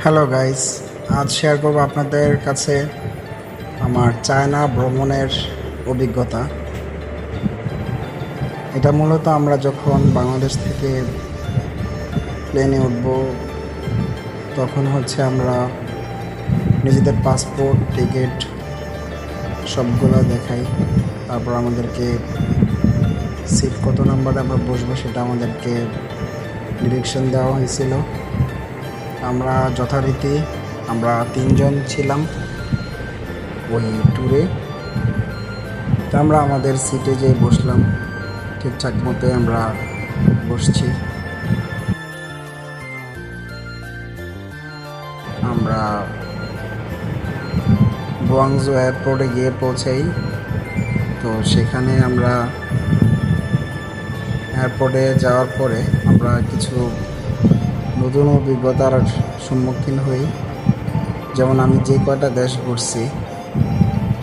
Hello guys, আজ share করব আপনাদের কাছে আমার চায়না ভ্রমণের অভিজ্ঞতা। এটা মূলত আমরা যখন বাংলাদেশ থেকে প্লেনে উঠব তখন আমরা নিজেদের পাসপোর্ট টিকিট সবগুলো দেখাই। তারপর আমাদেরকে সিট কত নাম্বারে আমরা বসবো সেটা আমাদেরকে ডিরেকশন দেওয়া হয়েছিল। আমরা যথারীতি আমরা 3 জন ছিলাম ওই ট্যুরে। তো আমরা আমাদের সিটে যেয়ে বসলাম, ঠিকঠাক মতো আমরা বসছি। আমরা গুয়াংজু এয়ারপোর্টে গিয়ে পৌঁছাই। তো সেখানে আমরা এয়ারপোর্টে যাওয়ার পরে আমরা কিছু নতুন অভিজ্ঞতার সম্মুখীন হই। যেমন আমি যে কয়টা দেশ ঘুরছি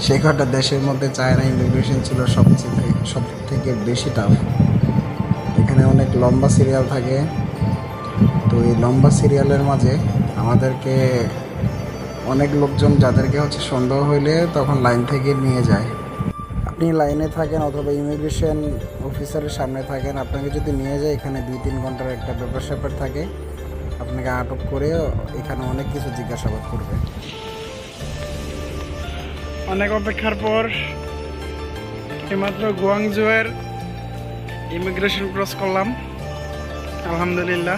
সে কয়টা দেশের মধ্যে চায়না ইমিগ্রেশন ছিল সব থেকে বেশি টাফ। এখানে অনেক লম্বা সিরিয়াল থাকে। তো এই লম্বা সিরিয়ালের মাঝে আমাদেরকে অনেক লোকজন যাদেরকে সন্দেহ হইলে তখন লাইন থেকে নিয়ে যায়। আপনি লাইনে থাকেন অথবা ইমিগ্রেশন অফিসারের সামনে থাকেন, আপনাকে যদি নিয়ে যায় এখানে 2-3 ঘন্টার একটা ব্যাপার থাকে। আপনাকে আটক করে এখানে অনেক কিছু জিজ্ঞাসাবাদ করবে। অনেক অপেক্ষার পর এইমাত্র গুয়াংজুয়ের ইমিগ্রেশন ক্রস করলাম, আলহামদুলিল্লাহ।